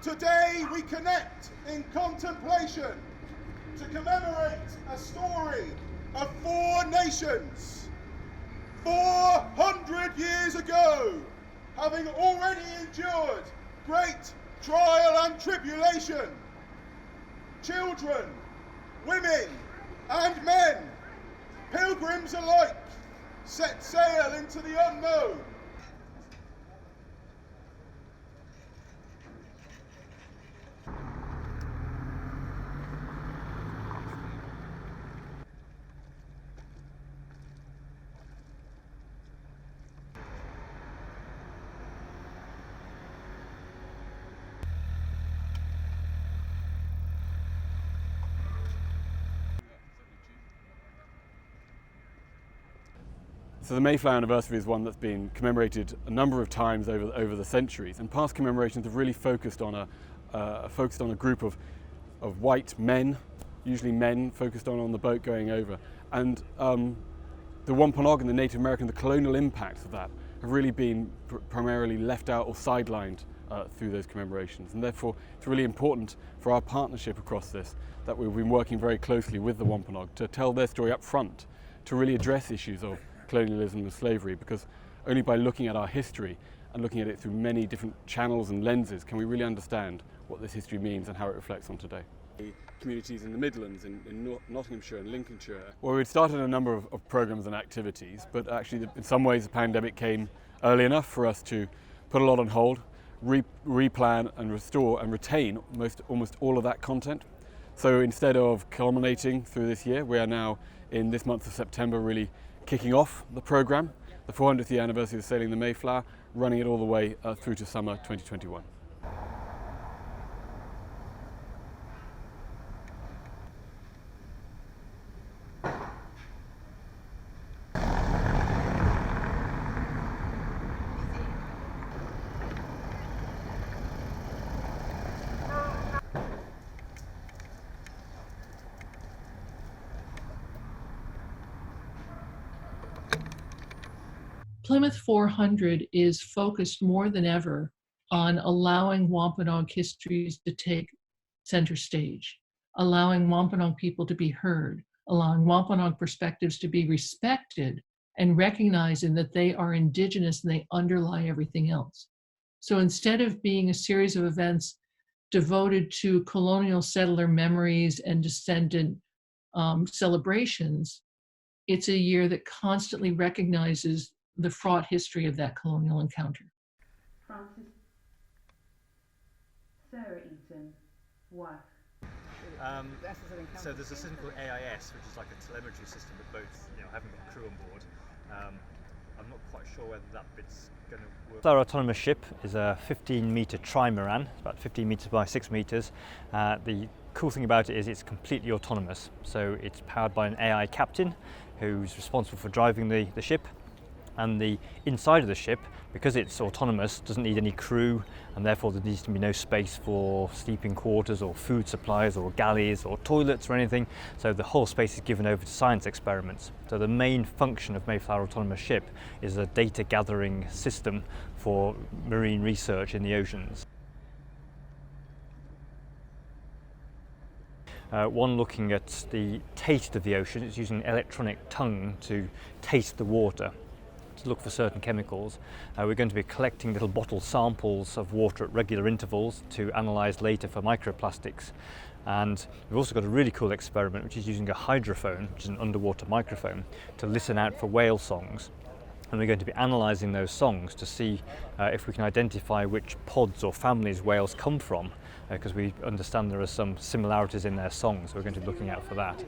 Today we connect in contemplation to commemorate a story of 4 nations. 400 years ago, having already endured great trial and tribulation, children, women and men, pilgrims alike, set sail into the unknown. So the Mayflower anniversary is one that's been commemorated a number of times over the centuries, and past commemorations have really focused on a group of white men, usually men, focused on the boat going over, and the Wampanoag and the Native American, the colonial impacts of that have really been primarily left out or sidelined through those commemorations, and therefore it's really important for our partnership across this that we've been working very closely with the Wampanoag to tell their story up front, to really address issues of colonialism and slavery, because only by looking at our history and looking at it through many different channels and lenses can we really understand what this history means and how it reflects on today. Communities in the Midlands, in Nottinghamshire and Lincolnshire. Well, we'd started a number of programs and activities, but actually in some ways the pandemic came early enough for us to put a lot on hold, replan and restore and retain almost all of that content. So instead of culminating through this year, we are now in this month of September really kicking off the programme, the 400th year anniversary of sailing the Mayflower, running it all the way through to summer 2021. Plymouth 400 is focused more than ever on allowing Wampanoag histories to take center stage, allowing Wampanoag people to be heard, allowing Wampanoag perspectives to be respected, and recognizing that they are Indigenous and they underlie everything else. So instead of being a series of events devoted to colonial settler memories and descendant celebrations, it's a year that constantly recognizes the fraught history of that colonial encounter. Francis, Sarah Eaton, wife. So there's a system called AIS, which is like a telemetry system that boats, haven't got crew on board. I'm not quite sure whether that bit's going to work. Our autonomous ship is a 15-metre trimaran, it's about 15 metres by 6 metres. The cool thing about it is it's completely autonomous. So it's powered by an AI captain who's responsible for driving the ship. And the inside of the ship, because it's autonomous, doesn't need any crew, and therefore there needs to be no space for sleeping quarters or food supplies or galleys or toilets or anything. So the whole space is given over to science experiments. So the main function of Mayflower Autonomous Ship is a data gathering system for marine research in the oceans. One looking at the taste of the ocean, it's using an electronic tongue to taste the water, to look for certain chemicals. We're going to be collecting little bottle samples of water at regular intervals to analyse later for microplastics. And we've also got a really cool experiment which is using a hydrophone, which is an underwater microphone, to listen out for whale songs. And we're going to be analysing those songs to see if we can identify which pods or families whales come from, because we understand there are some similarities in their songs, so we're going to be looking out for that.